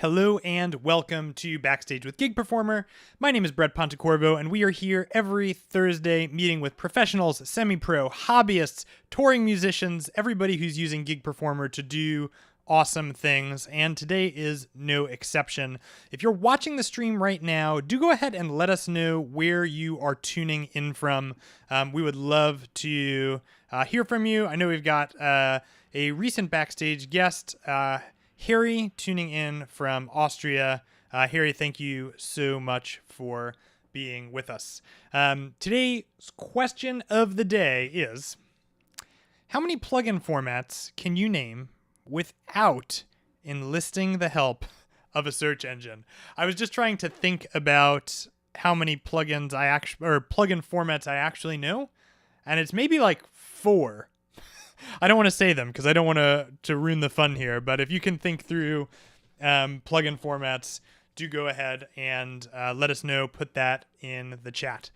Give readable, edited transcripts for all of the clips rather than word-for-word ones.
Hello and welcome to Backstage with Gig Performer. My name is Brett Pontecorvo, and we are here every Thursday meeting with professionals, semi-pro, hobbyists, touring musicians, everybody who's using Gig Performer to do awesome things, and today is no exception. If you're watching the stream right now, do go ahead and let us know where you are tuning in from. We would love to hear from you. I know we've got a recent backstage guest, Harry, tuning in from Austria. Harry, thank you so much for being with us. Today's question of the day is, how many plugin formats can you name without enlisting the help of a search engine? I was just trying to think about how many plugin formats I actually know, and it's maybe like 4. I don't want to say them because I don't want to ruin the fun here, but if you can think through plugin formats, do go ahead and let us know. Put that in the chat.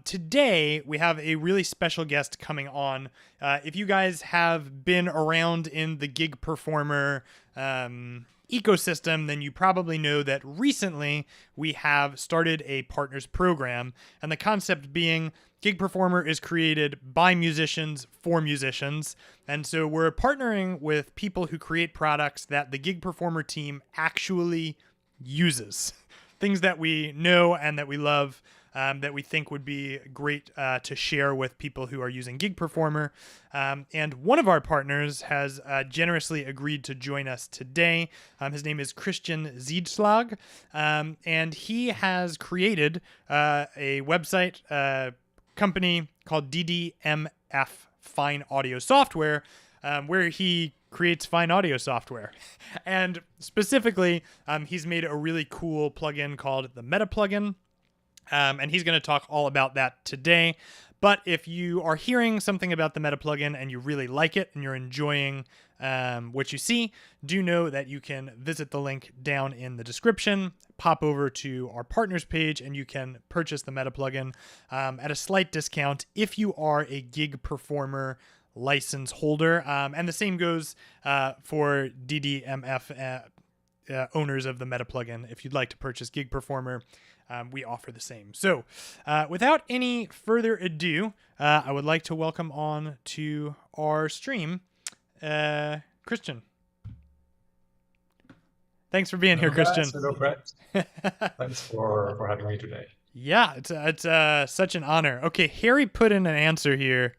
Today, we have a really special guest coming on. If you guys have been around in the Gig Performer ecosystem, then you probably know that recently we have started a partners program, and the concept being Gig Performer is created by musicians for musicians, and so we're partnering with people who create products that the Gig Performer team actually uses. Things that we know and that we love, that we think would be great to share with people who are using Gig Performer. And one of our partners has generously agreed to join us today. His name is Christian Ziedslag, and he has created a website company called DDMF Fine Audio Software, where he creates fine audio software. And specifically, he's made a really cool plugin called the Metaplugin, and he's going to talk all about that today. But if you are hearing something about the Metaplugin and you really like it and you're enjoying what you see, do know that you can visit the link down in the description, pop over to our partners page, and you can purchase the Metaplugin at a slight discount if you are a Gig Performer license holder. And the same goes for DDMF owners of the Metaplugin. If you'd like to purchase Gig Performer, we offer the same. So without any further ado, I would like to welcome on to our stream, Christian. Thanks for being here, Christian. Hello, Brett. Thanks for having me today. Yeah, it's such an honor. Okay, Harry put in an answer here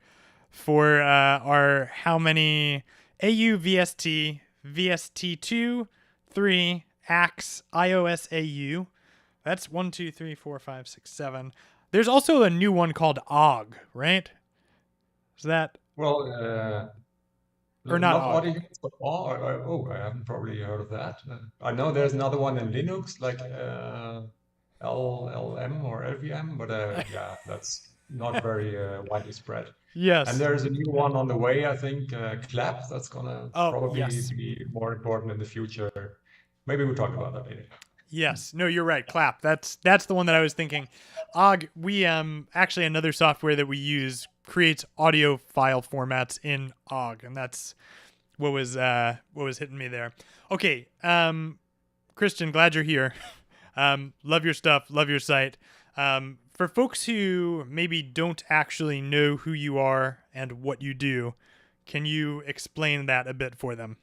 for our how many AU VST, VST2, 3, AX, iOS AU. That's 1, 2, 3, 4, 5, 6, 7. There's also a new one called OG, right? Is that? Well, or not OG? audio, but I haven't probably heard of that. I know there's another one in Linux, like LLM or LVM, but yeah, that's not very widely spread. Yes. And there's a new one on the way, I think, Clap. That's gonna probably yes. be more important in the future. Maybe we'll talk about that later. Yes. No, you're right. Clap. That's the one that I was thinking. OG, we actually another software that we use creates audio file formats in OG, and that's what was hitting me there. Okay, Christian, glad you're here. Love your stuff, love your site. For folks who maybe don't actually know who you are and what you do, can you explain that a bit for them?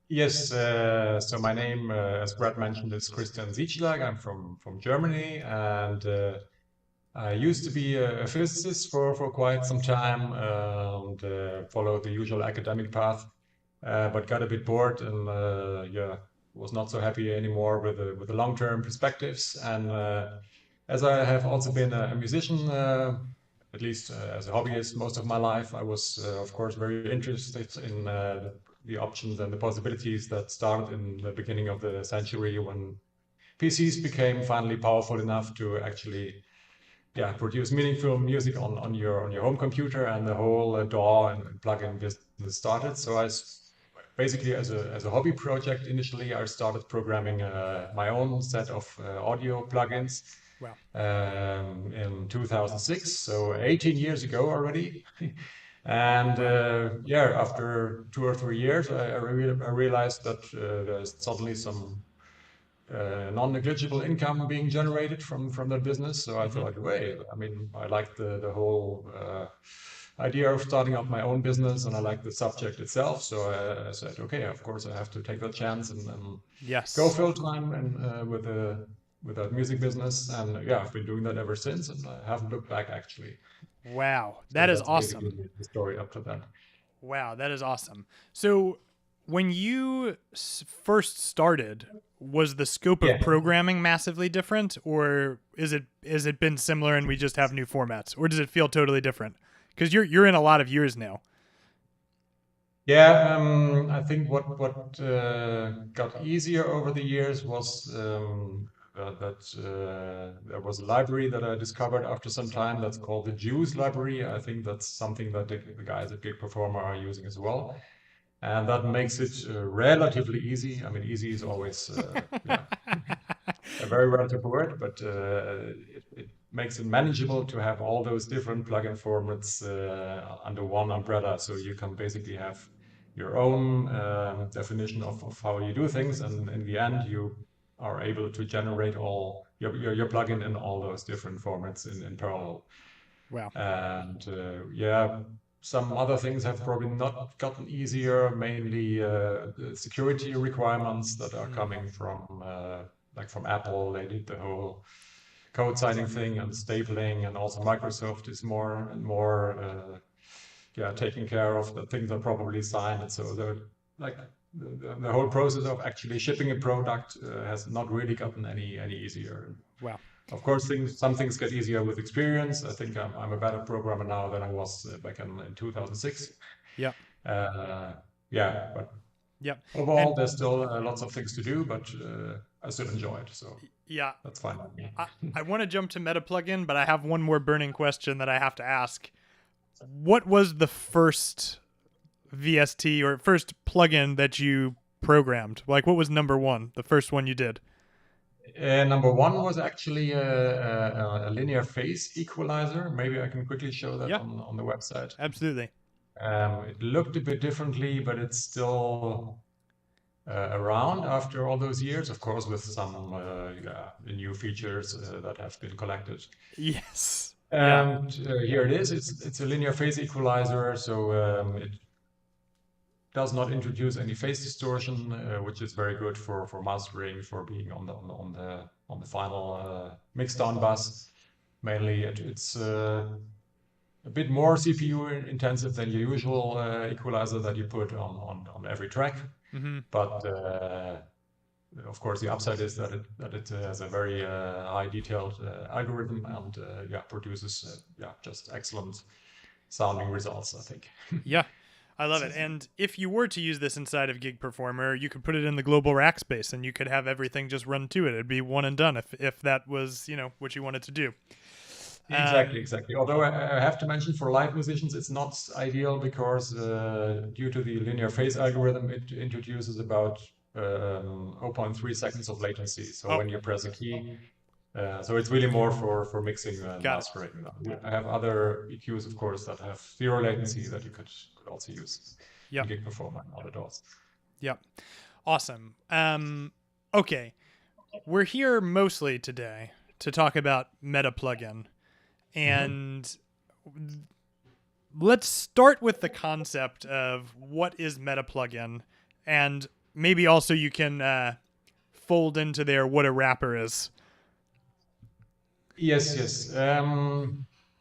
Yes, so my name, as Brad mentioned, is Christian Ziedslag. I'm from Germany, and I used to be a physicist for quite some time, and followed the usual academic path, but got a bit bored and yeah, was not so happy anymore with the long-term perspectives. And as I have also been a musician, at least as a hobbyist most of my life, I was of course very interested in the options and the possibilities that started in the beginning of the century when PCs became finally powerful enough to actually produce meaningful music on your home computer, and the whole DAW and plugin business started. So basically as a hobby project initially, I started programming my own set of audio plugins. Wow. In 2006, so 18 years ago already. And Wow. yeah, after 2 or 3 years, I realized that there's suddenly some non-negligible income being generated from that business. So I Hmm. thought, wait, I mean, I like the whole idea of starting up my own business, and I like the subject itself. So I said, okay, of course I have to take that chance and go Yes. full time and with that music business. And yeah, I've been doing that ever since, and I haven't looked back actually. Wow. So That is that's basically awesome. the story up to that. Wow, that is awesome. So, when you first started, was the scope of Yeah. programming massively different, or is it been similar and we just have new formats, or does it feel totally different? Because you're in a lot of years now. Yeah, I think what got easier over the years was that there was a library that I discovered after some time that's called the Juice library. I think that's something that the guys at Gig Performer are using as well, and that makes it relatively easy. I mean, easy is always yeah, a very relative word, but it makes it manageable to have all those different plugin formats under one umbrella. So you can basically have your own definition of how you do things, and in the end, you are able to generate all your plugin in all those different formats in parallel. Wow. And yeah, some other things have probably not gotten easier, mainly the security requirements that are Mm. coming from like from Apple. They did the whole code signing thing and stapling, and also Microsoft is more and more yeah, taking care of the things are properly signed. And so like the whole process of actually shipping a product has not really gotten any easier. Wow. Of course, some things get easier with experience. I think I'm a better programmer now than I was back in 2006. Yep. Uh, yeah, but Yep. overall, And there's still lots of things to do, but I still enjoy it, so yeah, that's fine with me. I want to jump to Metaplugin, but I have one more burning question that I have to ask. What was the first VST or first plugin that you programmed? Like, what was number one, the first one you did? Number one was actually a linear phase equalizer. Maybe I can quickly show that Yeah, on the website. absolutely. It looked a bit differently, but it's still around after all those years, of course, with some yeah, new features that have been collected. Yes. Yeah. And here it is. It's a linear phase equalizer, so it does not introduce any phase distortion, which is very good for mastering, for being on the final mixdown bus. Mainly, it's a bit more CPU intensive than your usual equalizer that you put on every track. Mm-hmm. But of course, the upside is that it has a very high detailed algorithm, and yeah, produces yeah, just excellent sounding results, I think. Yeah. I love it. And if you were to use this inside of Gig Performer, you could put it in the global rack space and you could have everything just run to it. It'd be one and done if that was, what you wanted to do. Exactly, exactly. Although I have to mention for live musicians, it's not ideal because due to the linear phase algorithm, it introduces about zero point 0.3 seconds of latency. So Oh, when you press a key, so it's really more for mixing and got it. mastering. I have other EQs, of course, that have zero latency that you could also use in Yep. Gig Performer and other DAWs. Yep. Awesome. Okay. We're here mostly today to talk about Metaplugin. Mhm. And let's start with the concept of what is Metaplugin, and maybe also you can fold into there what a wrapper is. Yes, yes.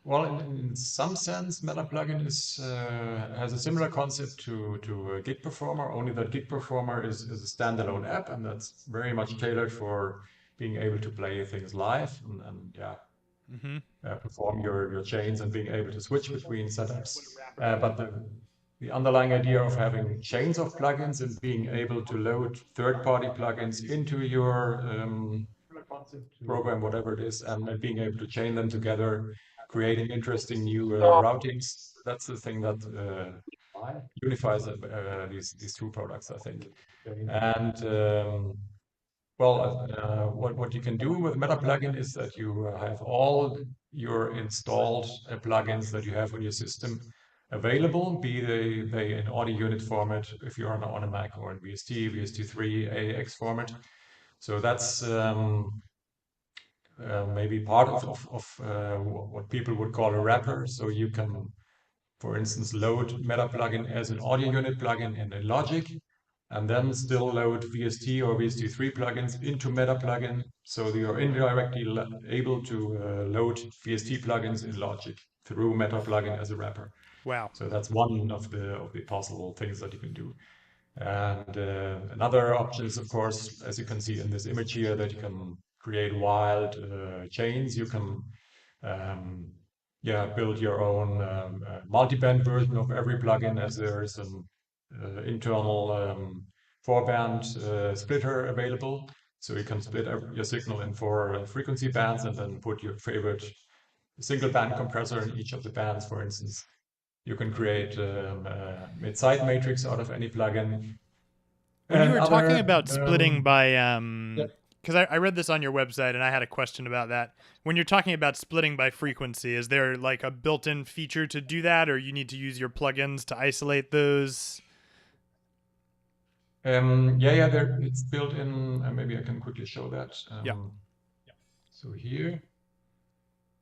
Well, in some sense, Metaplugin is has a similar concept to Gig Performer, only that Gig Performer is a standalone app, and that's very much tailored for being able to play things live and yeah, Mm-hmm. perform your chains and being able to switch between setups. But the underlying idea of having chains of plugins and being able to load third-party plugins into your program, whatever it is, and then being able to chain them together, creating interesting new routings. That's the thing that unifies these two products, I think. And well, what you can do with Metaplugin is that you have all your installed plugins that you have on your system, available, be they in audio unit format if you're on a Mac, or in VST, VST3, AX format. So that's maybe part of what people would call a wrapper. So you can, for instance, load Metaplugin as an audio unit plugin in Logic, and then still load VST or VST3 plugins into Metaplugin, so you're indirectly able to load VST plugins in Logic through Metaplugin as a wrapper. Wow. So that's one of the possible things that you can do. And another option is, of course, as you can see in this image here, that you can create wild chains. You can build your own multi-band version of every plugin, as there is an internal 4-band splitter available. So you can split your signal in 4 frequency bands and then put your favorite single band compressor in each of the bands, for instance. You can create a mid-side matrix out of any plugin. When you were talking Other, about splitting by, yeah. because I read this on your website and I had a question about that. When you're talking about splitting by frequency, is there like a built-in feature to do that, or you need to use your plugins to isolate those? It's built in. Maybe I can quickly show that. Yeah. So here,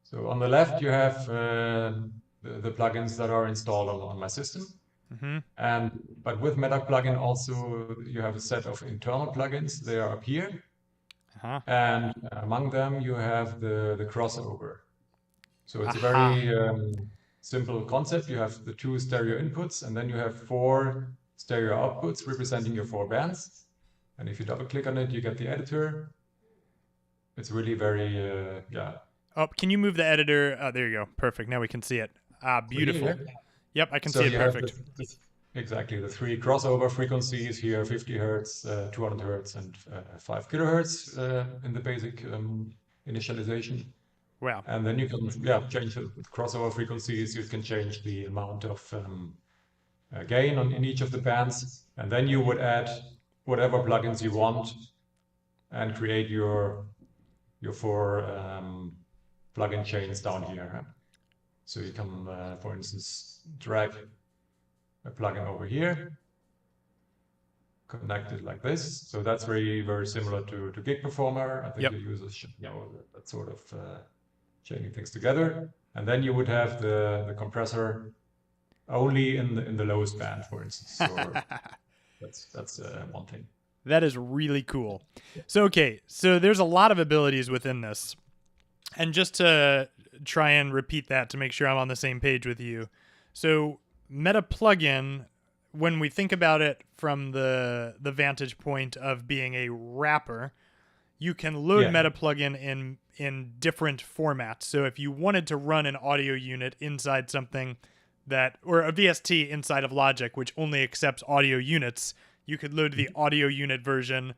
so on the left you have the plugins that are installed on my system. Mm-hmm. But with Metaplugin also you have a set of internal plugins. They are up here. Uh-huh. And among them you have the crossover. So it's a very simple concept. You have the 2 stereo inputs, and then you have 4 stereo outputs representing your 4 bands. And if you double click on it, you get the editor. It's really very, Oh, can you move the editor? Oh, there you go. Perfect. Now we can see it. Beautiful. Yep, I can see it perfect. Exactly. The 3 crossover frequencies here, 50 hertz, 200 hertz, and 5 kilohertz in the basic initialization. Wow. And then you can change the crossover frequencies. You can change the amount of gain in each of the bands. And then you would add whatever plugins you want and create your 4 plugin chains down here. So you can, for instance, drag a plugin over here, connect it like this. So that's very, very similar to Gig Performer. I think the users should know that sort of chaining things together. And then you would have the compressor only in the lowest band, for instance. So that's one thing. That is really cool. So there's a lot of abilities within this. And just to try and repeat that to make sure I'm on the same page with you. So Metaplugin, when we think about it from the vantage point of being a wrapper, you can load Metaplugin in different formats. So if you wanted to run an audio unit inside something or a VST inside of Logic, which only accepts audio units, you could load the audio unit version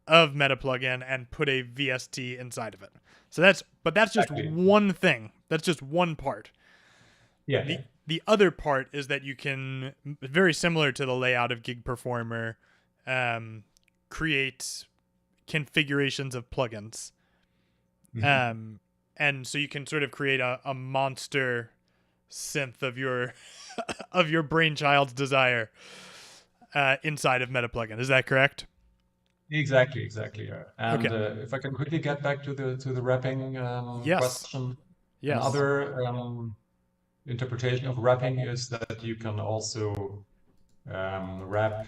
of Metaplugin and put a VST inside of it. So that's just one thing. That's just one part. Yeah. The other part is that you can, very similar to the layout of Gig Performer, create configurations of plugins. Mm-hmm. And so you can sort of create a monster synth of your of your brainchild's desire inside of Metaplugin. Is that correct? Exactly. Yeah. And if I can quickly get back to the wrapping question. Yes. Another interpretation of wrapping is that you can also wrap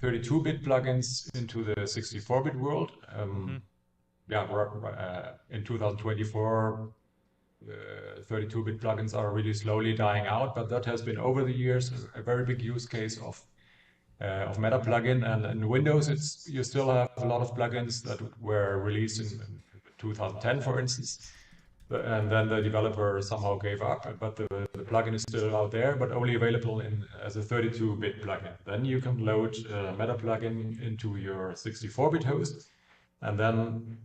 32-bit plugins into the 64-bit world. In 2024, 32-bit plugins are really slowly dying out, but that has been over the years a very big use case of Metaplugin. And in Windows, you still have a lot of plugins that were released in 2010, for instance. And then the developer somehow gave up, but the plugin is still out there, but only available as a 32-bit plugin. Then you can load Metaplugin into your 64-bit host, and then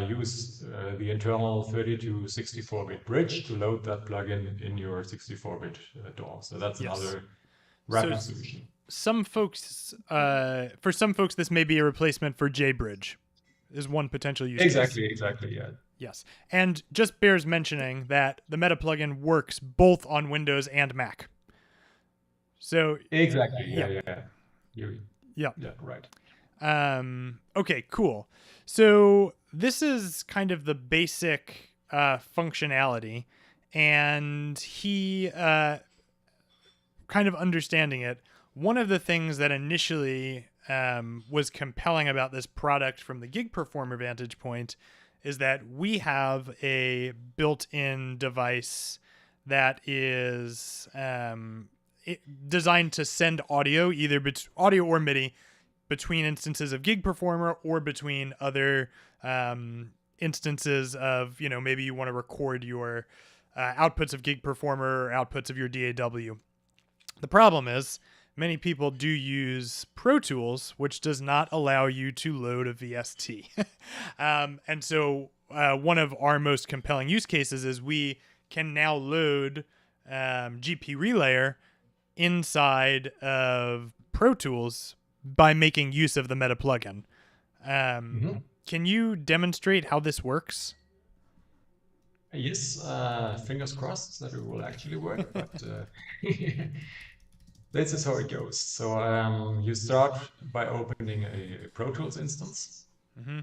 use the internal 30 to 64-bit bridge to load that plugin in your 64-bit DAW. So that's another wrapping solution. Some folks, for some folks, this may be a replacement for JBridge. Is one potential use case. Exactly, yeah. Yes, and just bears mentioning that the Metaplugin works both on Windows and Mac. So Exactly. yeah, Yeah. You, yeah. yeah, right. Okay, cool. So this is kind of the basic functionality, and he kind of understanding it. One of the things that initially was compelling about this product from the gig performer vantage point is that we have a built-in device that is designed to send audio, either audio or MIDI, between instances of gig performer or between other instances of, you know, maybe you want to record your outputs of gig performer or outputs of your DAW. The problem is many people do use Pro Tools, which does not allow you to load a VST. And so one of our most compelling use cases is we can now load GP Relayer inside of Pro Tools by making use of the Metaplugin. Can you demonstrate how this works? Yes, fingers crossed that it will actually work, but this is how it goes. So you start by opening a Pro Tools instance. Mm-hmm.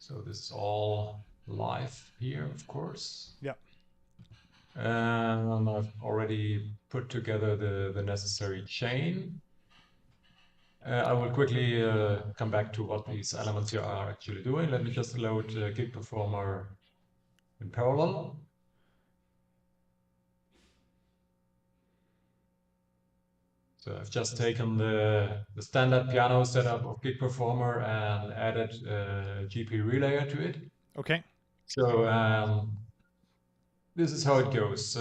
So this is all live here, of course. Yep. And I've already put together the necessary chain. I will quickly come back to what these elements here are actually doing. Let me just load Gig Performer in parallel. So I've just taken the standard piano setup of Gig Performer and added GP Relayer to it. Okay. So this is how it goes.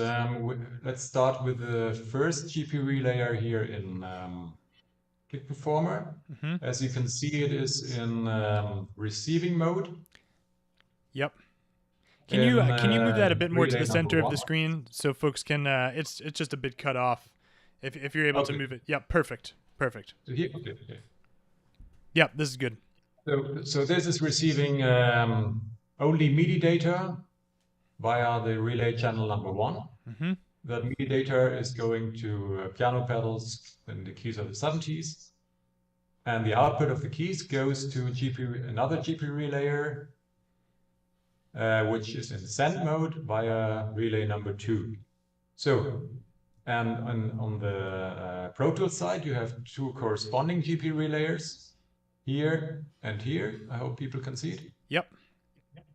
Let's start with the first GP Relayer here in Gig Performer. Mm-hmm. As you can see, it is in receiving mode. Yep. Can you move that a bit more to relay the center of number the 1. screen so folks can? It's just a bit cut off. If you're able to Okay. move it, yeah, perfect. So here, okay. Yep, this is good. So this is receiving only MIDI data via the relay channel number 1. Mm-hmm. That MIDI data is going to piano pedals in the keys of the 70s. And the output of the keys goes to another GP relayer, which is in send mode via relay number 2. So, and on the Pro Tools side, you have 2 corresponding GP relayers, here and here. I hope people can see it. Yep.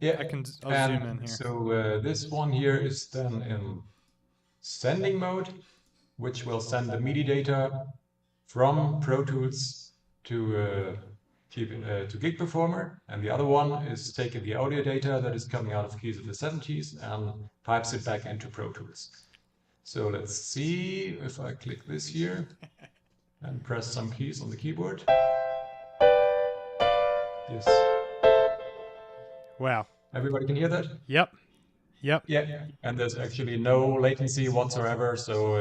Yeah, I'll zoom in here. So this one here is then in sending mode, which will send the MIDI data from Pro Tools to Gig Performer, and the other one is taking the audio data that is coming out of keys of the 70s and pipes it back into Pro Tools. So let's see if I click this here and press some keys on the keyboard. Yes. Wow. Everybody can hear that? Yep. Yep. Yeah. And there's actually no latency whatsoever. So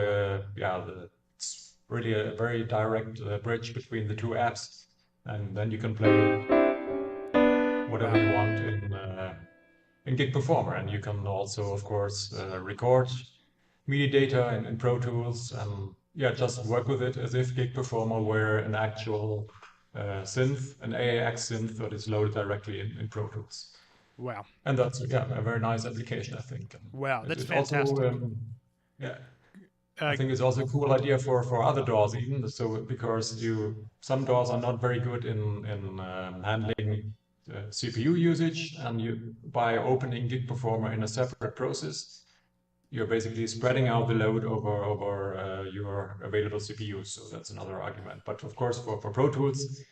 yeah, it's really a very direct bridge between the 2 apps. And then you can play whatever you want in Gig Performer. And you can also, of course, record MIDI data in Pro Tools and yeah, just work with it as if Gig Performer were an actual synth, an AAX synth that is loaded directly in Pro Tools. Wow. And that's a very nice application, I think. Wow, that's fantastic. fantastic. Yeah, I think it's also a cool idea for other DAWs even. So because some DAWs are not very good in handling CPU usage, and by opening Gig Performer in a separate process, you're basically spreading out the load over your available CPUs. So that's another argument. But of course, for Pro Tools,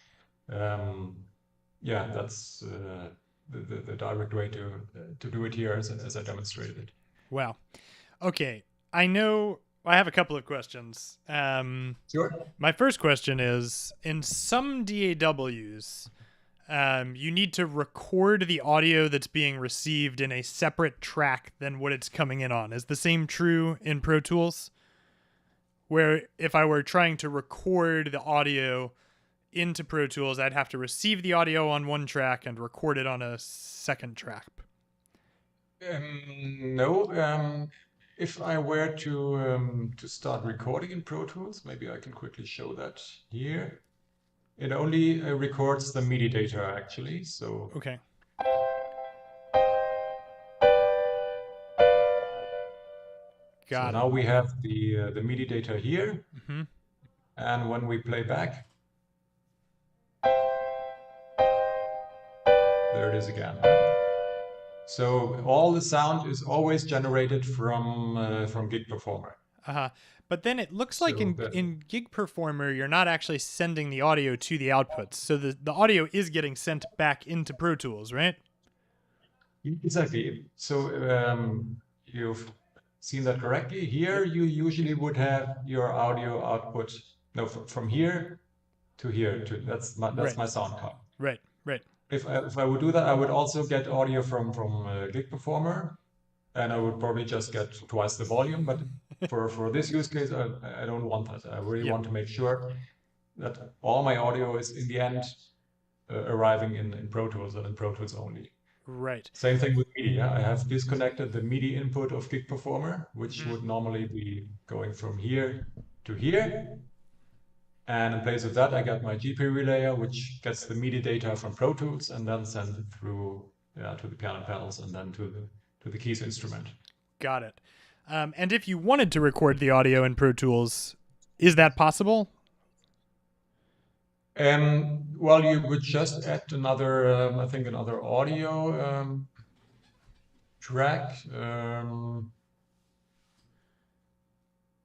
yeah, that's the direct way to do it here as I demonstrated it. Wow. Okay. I know I have a couple of questions. Sure. My first question is, in some DAWs, you need to record the audio that's being received in a separate track than what it's coming in on. Is the same true in Pro Tools? Where if I were trying to record the audio into Pro Tools, I'd have to receive the audio on one track and record it on a second track. No. if I were to start recording in Pro Tools, maybe I can quickly show that here. It only records the MIDI data actually. So Okay. so Got it. now we have the MIDI data here, Mm-hmm. and when we play back, there it is again. So all the sound is always generated from Gig Performer. Uh-huh. But then it looks like So in Gig Performer, you're not actually sending the audio to the outputs. So the audio is getting sent back into Pro Tools, right? exactly. So you've seen that correctly. Here you usually would have your audio output, no, from here to here. That's Right. my sound card. Right. Right. If I would do that, I would also get audio from Gig Performer, and I would probably just get twice the volume. But for this use case, I don't want that. I really Yep. want to make sure that all my audio is in the end arriving in Pro Tools and in Pro Tools only. Right. Same thing with MIDI. Yeah? I have disconnected the MIDI input of Gig Performer, which Mhm. would normally be going from here to here. And in place of that, I got my GP relayer, which gets the MIDI data from Pro Tools and then sends it through to the piano pedals and then to the keys instrument. Got it. And if you wanted to record the audio in Pro Tools, is that possible? Well, you would just add another, I think, another audio track.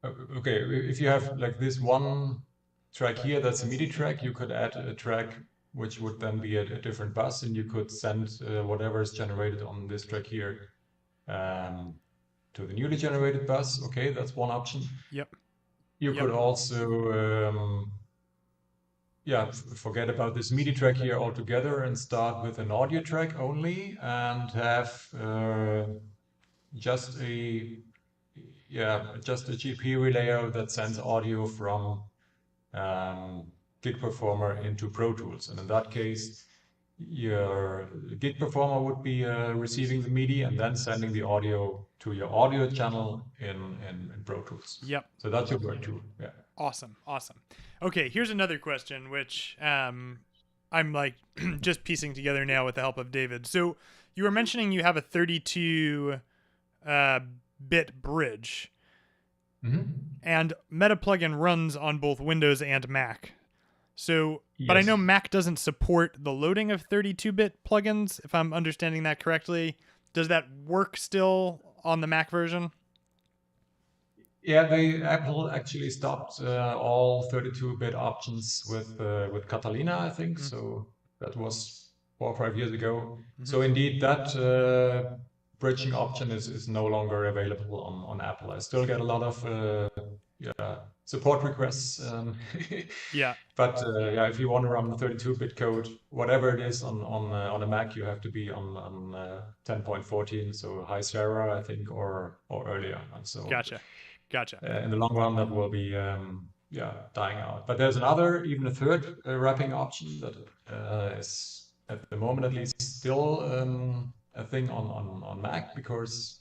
Okay, if you have like this one track here, that's a MIDI track, you could add a track which would then be a different bus, and you could send whatever is generated on this track here to the newly generated bus. Okay, that's one option. Yep. You could also forget about this MIDI track here altogether and start with an audio track only and have just a GP relayer that sends audio from Gig Performer into Pro Tools. And in that case, your Gig Performer would be receiving the MIDI and then sending the audio to your audio channel in Pro Tools. Yep. So that should work too. Yeah. Awesome. Okay, here's another question, which I'm like just piecing together now with the help of David. So you were mentioning you have a 32 bit bridge, and Metaplugin runs on both Windows and Mac. So, but I know Mac doesn't support the loading of 32-bit plugins, if I'm understanding that correctly. Does that work still on the Mac version? Yeah, Apple actually stopped all 32-bit options with Catalina, I think. So that was 4 or 5 years ago. So indeed, that bridging option is no longer available on Apple. I still get a lot of support requests. Yeah. But if you want to run 32-bit code, whatever it is on a Mac, you have to be on 10.14, so High Sierra, I think, or earlier. And so Gotcha. in the long run, that will be dying out. But there's another, even a third wrapping option that is at the moment at least still a thing on Mac, because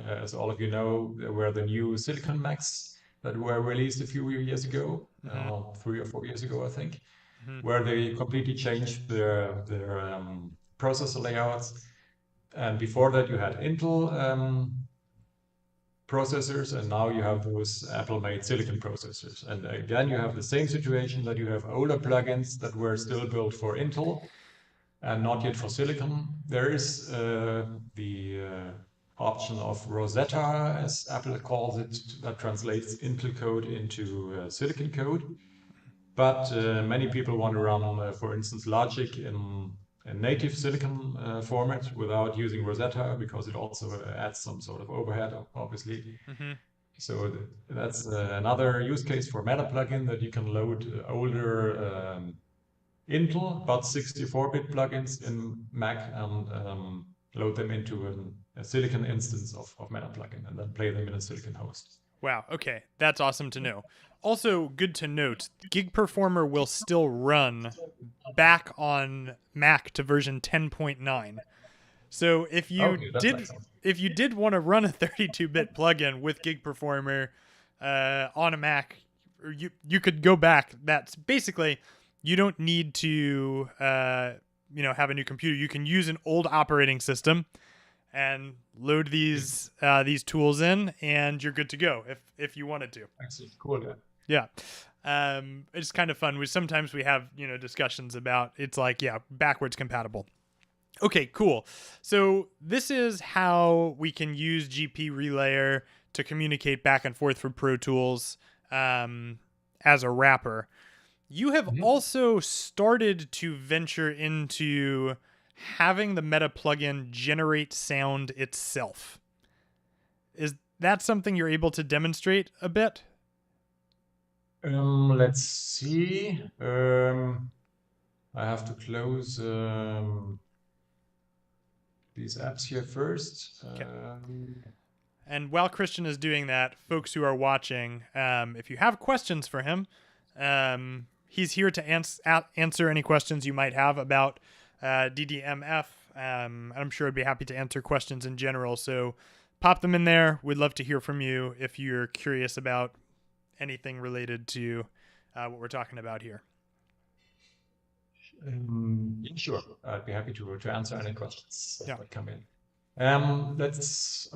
as all of you know, there were the new Silicon Macs that were released a few years ago, 3 or 4 years ago, I think, where they completely changed their processor layouts. And before that, you had Intel processors, and now you have those Apple-made silicon processors. And again, you have the same situation that you have older plugins that were still built for Intel and not yet for silicon. There is the option of Rosetta, as Apple calls it, that translates Intel code into silicon code. But many people want to run, for instance, Logic in a native silicon format without using Rosetta, because it also adds some sort of overhead, obviously. So that's another use case for Metaplugin, that you can load older Intel, but 64-bit plugins in Mac and load them into a silicon instance of Metaplugin and then play them in a silicon host. Wow. Okay. That's awesome to know. Also, good to note, Gig Performer will still run back on Mac to version 10.9. So Okay, that's excellent. if you did want to run a 32-bit plugin with Gig Performer on a Mac, or you could go back. That's basically, you don't need to have a new computer. You can use an old operating system and load these tools in, and you're good to go if you wanted to. Excellent. Cool. Yeah. Yeah. It's kind of fun. Sometimes we have discussions about, it's like, yeah, backwards compatible. Okay, cool. So this is how we can use GP Relayer to communicate back and forth from Pro Tools as a wrapper. You have also started to venture into having the Metaplugin generate sound itself. Is that something you're able to demonstrate a bit? Let's see. I have to close these apps here first. Okay. And while Christian is doing that, folks who are watching, if you have questions for him, he's here to answer any questions you might have about DDMF. I'm sure I'd be happy to answer questions in general. So pop them in there. We'd love to hear from you if you're curious about anything related to what we're talking about here. Yeah, sure. I'd be happy to answer any questions that come in. Let's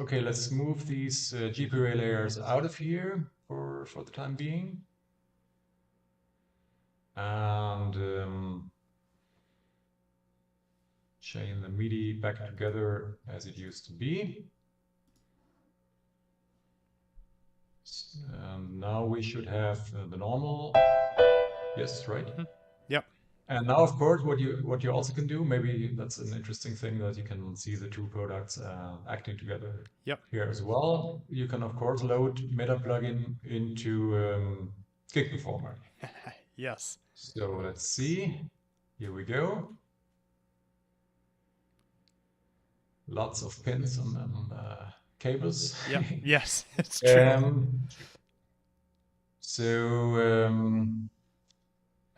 move these GPU layers out of here for the time being, and chain the MIDI back together as it used to be. Now we should have the normal. Yes, right. Yep. And now, of course, what you also can do, maybe that's an interesting thing, that you can see the two products acting together. Yep. Here as well. You can, of course, load Metaplugin into Gig Performer. Yes. So let's see. Here we go. Lots of pins and cables. Yep. Yes, it's true.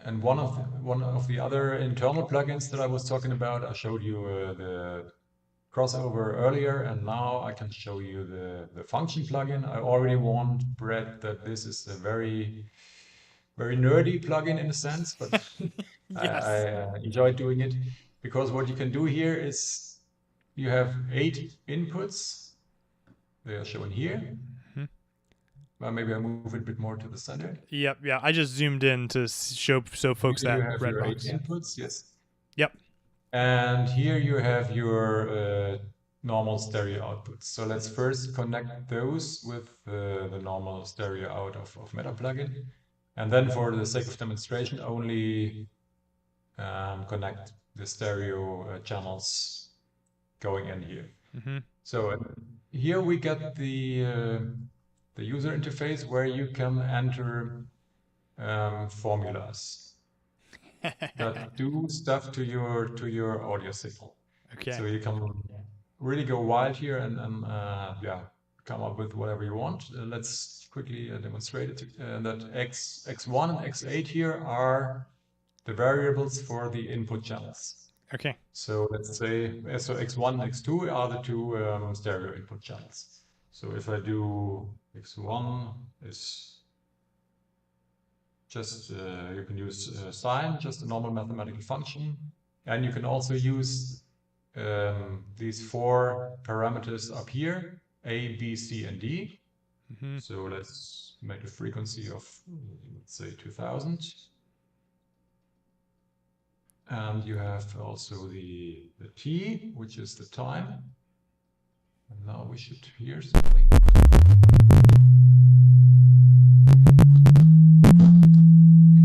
And one of the other internal plugins that I was talking about, I showed you the crossover earlier, and now I can show you the function plugin. I already warned Brett that this is a very, very nerdy plugin in a sense, but Yes. I enjoyed doing it, because what you can do here is you have 8 inputs. They are shown here. Maybe I move it a bit more to the center. Yep. Yeah. I just zoomed in to show folks here that you have red your box. 8 inputs. Yes. Yep. And here you have your normal stereo outputs. So let's first connect those with the normal stereo out of Metaplugin, and then for the sake of demonstration, only connect the stereo channels going in here. So here we get the user interface where you can enter formulas that do stuff to your audio signal. Okay. So you can really go wild here and come up with whatever you want. Let's quickly demonstrate it. That X1 and X8 here are the variables for the input channels. Okay. So let's say X1 and X2 are the two stereo input channels. So if I do X1 is just, you can use sine, just a normal mathematical function. And you can also use these 4 parameters up here, A, B, C, and D. So let's make a frequency of, let's say, 2000. And you have also the T, which is the time. And now we should hear something.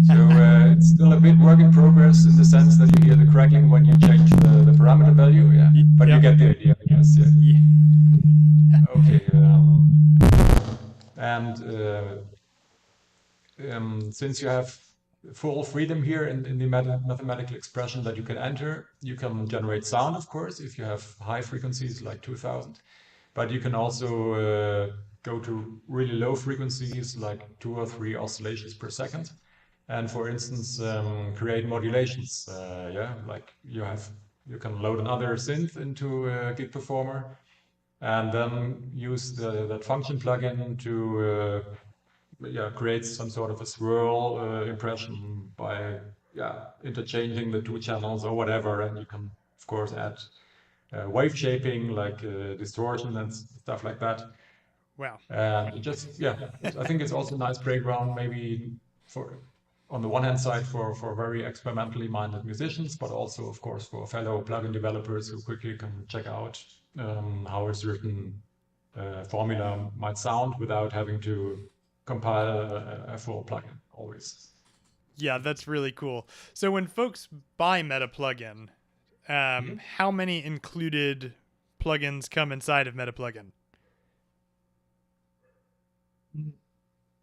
So it's still a bit work in progress in the sense that you hear the crackling when you change the parameter value. Yeah, but you get the idea, I guess. Yeah. Okay. Since you have full freedom here in the mathematical expression that you can enter, you can generate sound, of course, if you have high frequencies like 2000. But you can also go to really low frequencies like 2 or 3 oscillations per second. And for instance, create modulations. Like you have you can load another synth into Gig Performer, and then use that function plugin to create some sort of a swirl impression by interchanging the two channels or whatever. And you can of course add wave shaping, like distortion and stuff like that. Wow. And I think it's also a nice playground, maybe for, on the one hand side, for very experimentally minded musicians, but also, of course, for fellow plugin developers who quickly can check out how a certain formula might sound without having to compile a full plugin always. Yeah, that's really cool. So when folks buy Metaplugin, how many included plugins come inside of Metaplugin?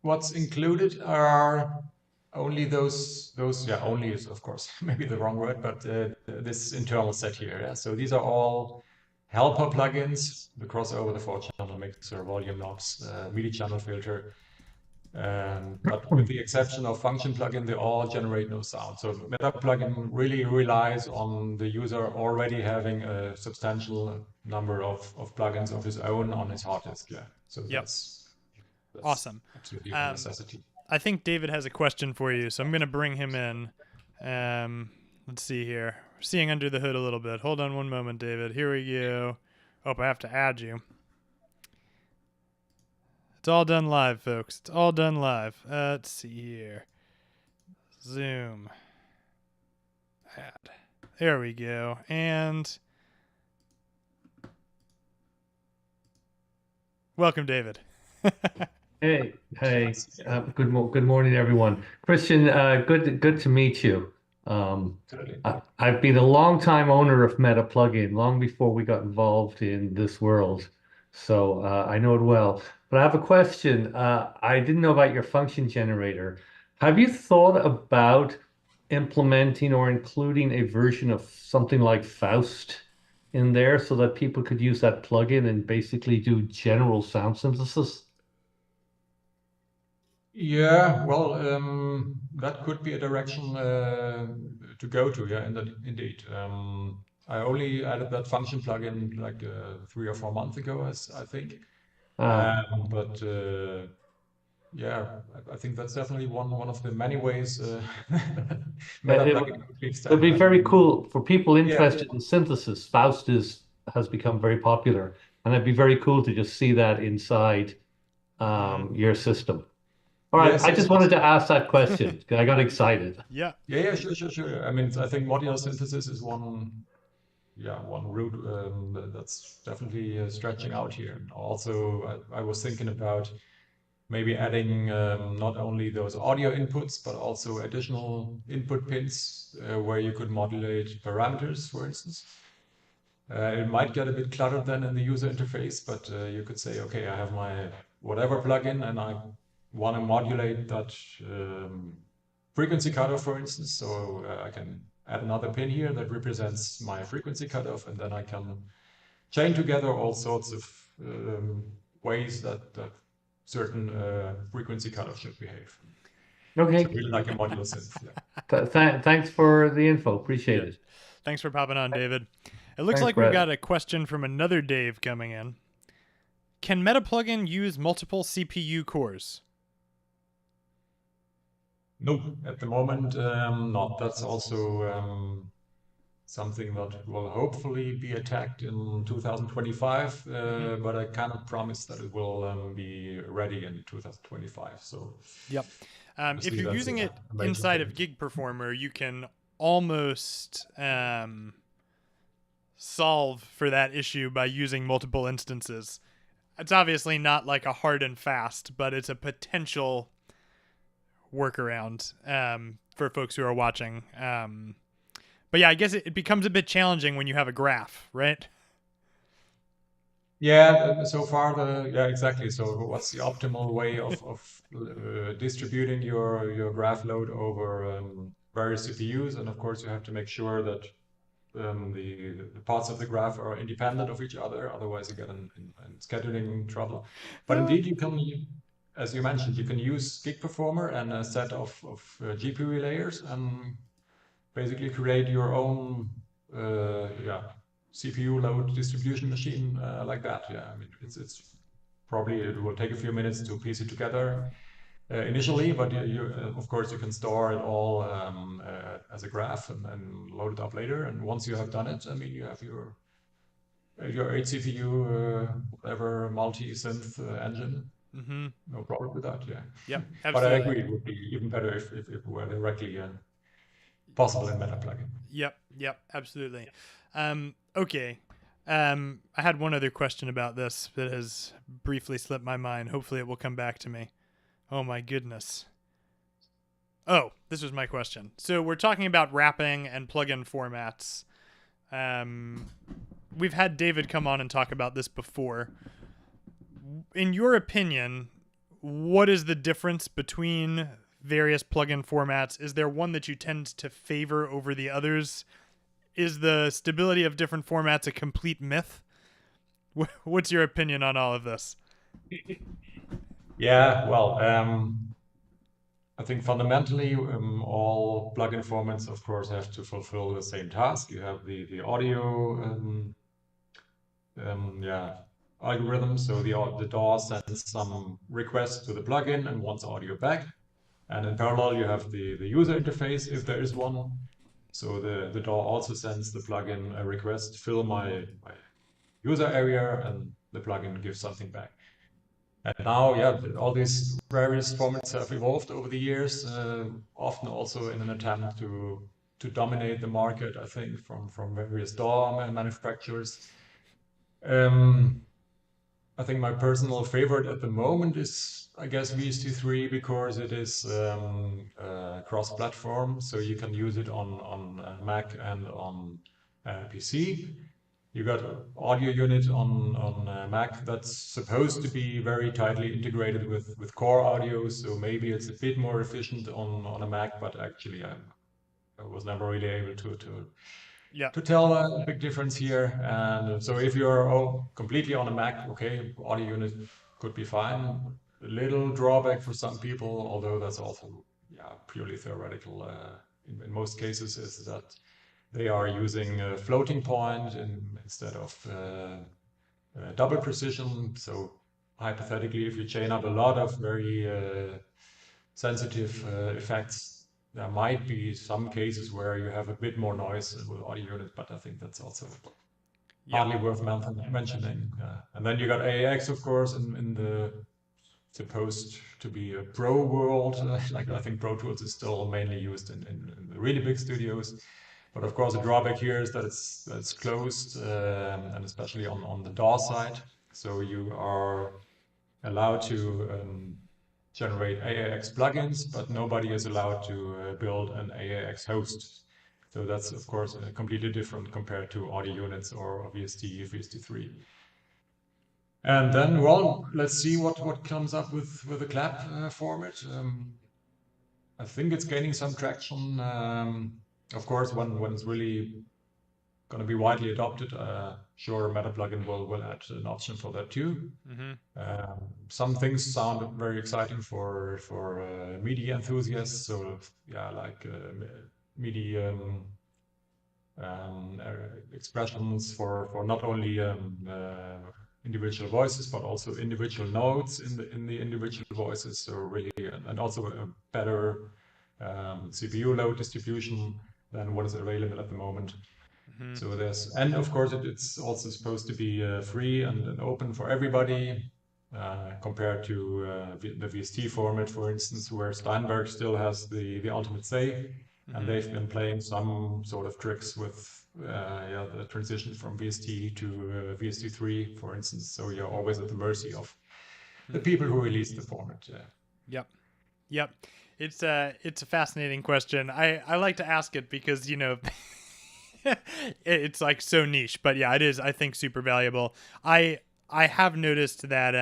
What's included are only only is of course maybe the wrong word, but this internal set here. Yeah? So these are all helper plugins, the crossover, the 4-channel mixer, volume knobs, MIDI channel filter. But with the exception of function plugin, they all generate no sound. So Metaplugin really relies on the user already having a substantial number of plugins of his own on his hard disk. Yeah. So that's awesome. Absolutely a necessity. I think David has a question for you, so I'm going to bring him in. Let's see here. We're seeing under the hood a little bit. Hold on one moment, David. Here we go. Oh, I have to add you. It's all done live, folks. It's all done live. Let's see here. Zoom. Add. There we go. And welcome, David. Hey, good morning, everyone. Christian, good to meet you. I've been a long time owner of Metaplugin, long before we got involved in this world, so I know it well. But I have a question. I didn't know about your function generator. Have you thought about implementing or including a version of something like Faust in there so that people could use that plugin and basically do general sound synthesis? Yeah, well, that could be a direction to go to. Yeah, indeed. I only added that function plugin like 3 or 4 months ago, as I think. But yeah, I think that's definitely one of the many ways Metaplugin could be It'd be very cool for people interested in synthesis. Faust has become very popular, and it'd be very cool to just see that inside your system. All right, I just wanted to ask that question because I got excited. Yeah, sure. I mean, I think modular synthesis is one route that's definitely stretching out here. Also, I was thinking about maybe adding not only those audio inputs, but also additional input pins where you could modulate parameters, for instance. It might get a bit cluttered then in the user interface, but you could say, okay, I have my whatever plugin and I want to modulate that frequency cutoff, for instance. So I can add another pin here that represents my frequency cutoff, and then I can chain together all sorts of ways that certain frequency cutoff should behave. Okay. So really like a modular synth. Yeah. Thanks for the info. Appreciate it. Thanks for popping on, David. It looks like we've got a question from another Dave coming in. Can Metaplugin use multiple CPU cores? No, at the moment, not. That's also something that will hopefully be attacked in 2025, but I cannot promise that it will be ready in 2025. So, yep. If you're using it inside of Gig Performer, you can almost solve for that issue by using multiple instances. It's obviously not like a hard and fast, but it's a potential workaround for folks who are watching. But yeah, I guess it becomes a bit challenging when you have a graph, right? Yeah, so far exactly. So what's the optimal way of distributing your graph load over various CPUs? And of course, you have to make sure that the parts of the graph are independent of each other. Otherwise, you get in scheduling trouble. But indeed, you can, as you mentioned, you can use Gig Performer and a set of GPU layers and basically create your own CPU load distribution machine like that. Yeah, I mean, it's probably it will take a few minutes to piece it together initially, but of course you can store it all as a graph and load it up later. And once you have done it, I mean, you have your 8 CPU whatever multi-synth engine. Mm-hmm. No problem with that. Yeah. Yep. But I Absolutely. agree, it would be even better if it were directly possible in Metaplugin. Yep. Absolutely. Okay. I had one other question about this that has briefly slipped my mind. Hopefully it will come back to me. Oh my goodness. Oh, this was my question. So we're talking about wrapping and plugin formats. We've had David come on and talk about this before. In your opinion, what is the difference between various plugin formats? Is there one that you tend to favor over the others? Is the stability of different formats a complete myth? What's your opinion on all of this? Yeah, well, I think fundamentally all plugin formats, of course, have to fulfill the same task. You have the audio algorithm. So the DAW sends some request to the plugin and wants audio back. And in parallel, you have the user interface, if there is one. So the DAW also sends the plugin a request, fill my user area, and the plugin gives something back. And now, yeah, all these various formats have evolved over the years, often also in an attempt to dominate the market, I think, from various DAW manufacturers. I think my personal favorite at the moment is, I guess, VST3 because it is cross-platform, so you can use it on Mac and on PC. You got audio unit on Mac that's supposed to be very tightly integrated with core audio, so maybe it's a bit more efficient on a Mac, but actually I was never really able to tell a big difference here. And so if you're completely on a Mac, okay, audio unit could be fine. A little drawback for some people, although that's also purely theoretical in most cases, is that they are using a floating point instead of double precision. So hypothetically, if you chain up a lot of very sensitive effects, there might be some cases where you have a bit more noise with audio unit, but I think that's also hardly worth mentioning. And then you got AAX, of course, in the supposed to be a pro world. Like I think Pro Tools is still mainly used in the really big studios. But of course, the drawback here is that it's closed, and especially on the DAW side. So you are allowed to generate AAX plugins, but nobody is allowed to build an AAX host. So that's, of course, completely different compared to audio units or VST, VST3. And then, well, let's see what comes up with the clap format. I think it's gaining some traction. Of course, when it's really going to be widely adopted, sure, Metaplugin will add an option for that too. Mm-hmm. Some things sound very exciting for MIDI enthusiasts. So yeah, like MIDI expressions for not only individual voices, but also individual notes in the individual voices. So really, and also a better CPU load distribution than what is available at the moment. Mm-hmm. So and of course it's also supposed to be free and open for everybody, compared to the VST format, for instance, where Steinberg still has the ultimate say, and they've been playing some sort of tricks with the transition from VST to VST3, for instance. So you're always at the mercy of the people who release the format. Yep. It's a fascinating question. I like to ask it because, it's like so niche, but yeah, it is, I think, super valuable. I have noticed that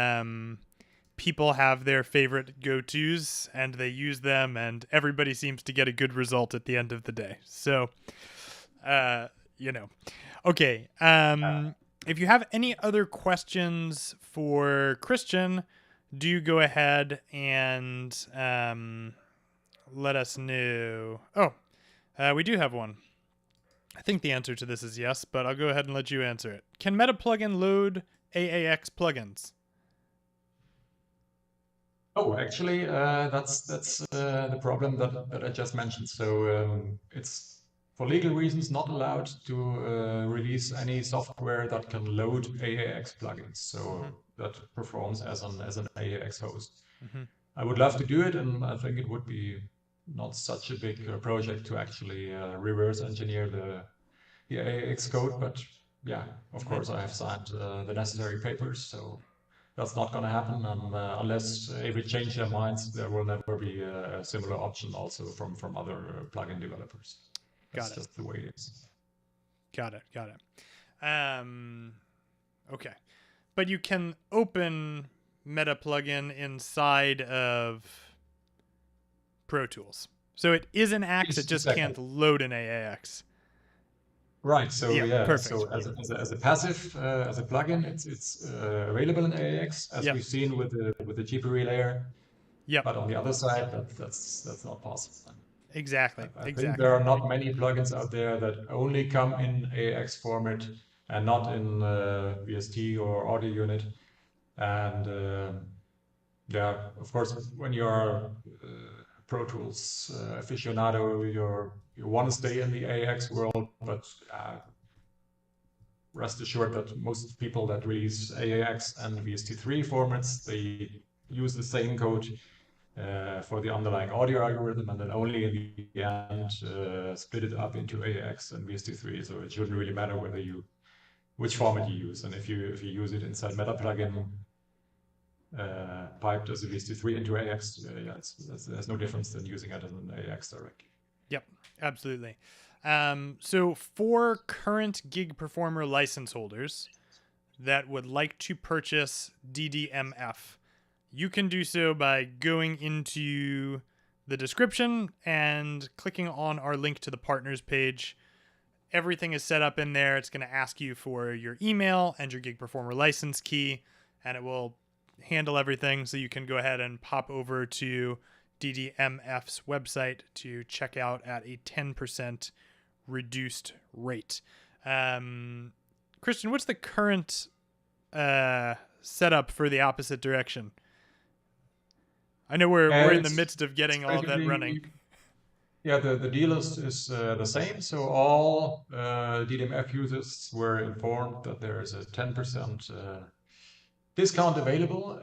people have their favorite go-tos and they use them, and everybody seems to get a good result at the end of the day. So, okay. If you have any other questions for Christian, do go ahead and let us know. We do have one. I think the answer to this is yes, but I'll go ahead and let you answer it. Can Metaplugin load AAX plugins? Oh, actually, that's the problem that I just mentioned. So it's for legal reasons not allowed to release any software that can load AAX plugins. So that performs as an AAX host. I would love to do it, and I think it would be not such a big project to actually reverse engineer the AAX code. But yeah, of course, I have signed the necessary papers, so that's not going to happen. And unless if it change their minds, there will never be a similar option also from other plugin developers. That's just the way it is. Got it. Okay. But you can open Metaplugin inside of Pro Tools. So it is an AX, it just can't load an AAX. Right. So yeah. Perfect. So as a passive, as a plugin, it's available in AAX, as we've seen with the GPU layer. Yeah. But on the other side, that's not possible. Exactly. I think there are not many plugins out there that only come in AAX format and not in VST or audio unit. And yeah, of course, when you're Pro Tools aficionado, you want to stay in the AAX world, but rest assured that most people that release AAX and VST3 formats, they use the same code for the underlying audio algorithm, and then only in the end split it up into AAX and VST3. So it shouldn't really matter which format you use, and if you use it inside Metaplugin piped as a VST3 into AX, there's no difference than using it as an AX directly. Yep, absolutely. So for current Gig Performer license holders that would like to purchase DDMF, you can do so by going into the description and clicking on our link to the partners page. Everything is set up in there. It's going to ask you for your email and your Gig Performer license key, and it will handle everything, so you can go ahead and pop over to DDMF's website to check out at a 10% reduced rate. Christian, what's the current setup for the opposite direction? I know we're in the midst of getting all of that running. Yeah, the deal is the same. So all DDMF users were informed that there is a 10% discount available.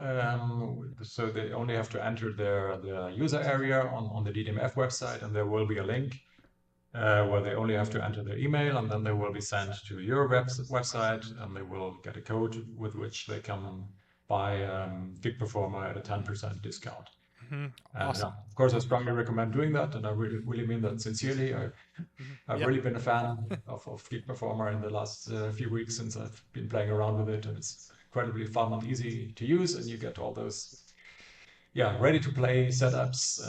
So they only have to enter their user area on the DDMF website, and there will be a link where they only have to enter their email, and then they will be sent to your website, and they will get a code with which they can buy Gig Performer at a 10% discount. Awesome. Of course, I strongly recommend doing that, and I really mean that sincerely. I've really been a fan of Gig Performer in the last few weeks since I've been playing around with it, and it's incredibly fun and easy to use, and you get all those ready to play setups.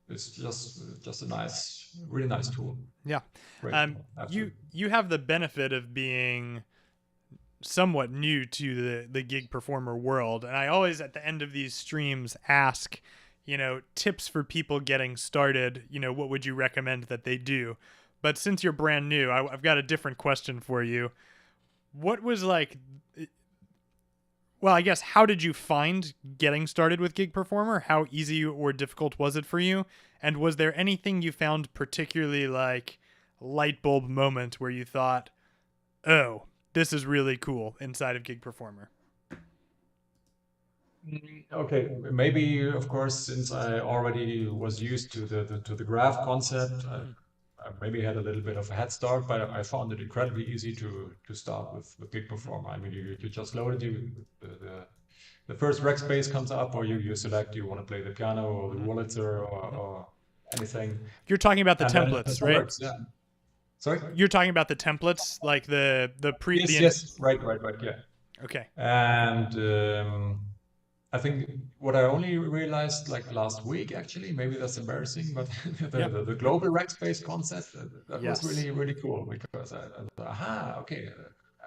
It's just a really nice tool. Yeah. You have the benefit of being somewhat new to the Gig Performer world, and I always at the end of these streams ask, tips for people getting started. What would you recommend that they do? But since you're brand new, I've got a different question for you. What was I guess, how did you find getting started with Gig Performer? How easy or difficult was it for you? And was there anything you found particularly light bulb moment where you thought, oh, this is really cool inside of Gig Performer? Okay, maybe of course, since I already was used to the graph concept, I maybe had a little bit of a head start, but I found it incredibly easy to start with Gig Performer. I mean, you just load it, the first rec space comes up, or you select you want to play the piano or the Wurlitzer or anything. You're talking about the templates, right? Works, yeah. Sorry? You're talking about the templates, like the pre. Yes, right, yeah. Okay. And I think what I only realized last week, actually, maybe that's embarrassing, but the global rack space concept, that was really, really cool, because I thought, okay,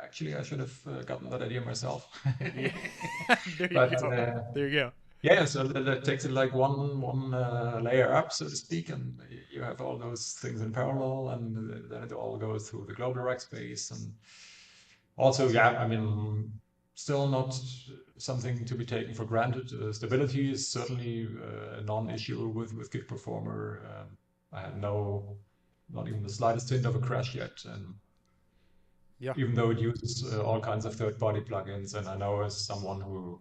actually I should have gotten that idea myself. There you go. Yeah, so that takes it like one layer up, so to speak, and you have all those things in parallel, and then it all goes through the global rackspace. And also, yeah, I mean, still not something to be taken for granted. Stability is certainly a non-issue with Gig Performer. I had not even the slightest hint of a crash yet, and Yeah. even though it uses all kinds of third-party plugins, and I know as someone who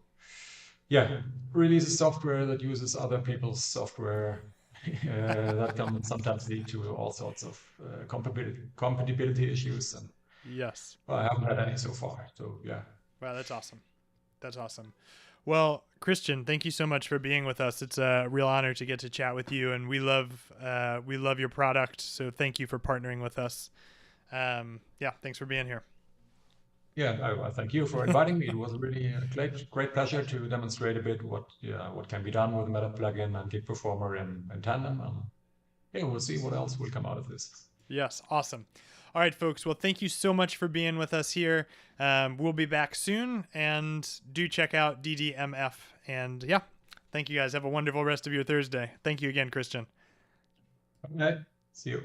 releases software that uses other people's software. That can sometimes lead to all sorts of compatibility issues, and Yes. well, I haven't had any so far. So yeah. Wow, that's awesome. That's awesome. Well, Christian, thank you so much for being with us. It's a real honor to get to chat with you, and we love your product. So thank you for partnering with us. Yeah, thanks for being here. Yeah, I thank you for inviting me. It was really a great pleasure to demonstrate a bit what can be done with Metaplugin and Gig Performer in tandem. And yeah, we'll see what else will come out of this. Yes, awesome. All right, folks. Well, thank you so much for being with us here. We'll be back soon, and do check out DDMF. And yeah, thank you guys. Have a wonderful rest of your Thursday. Thank you again, Christian. Okay, see you.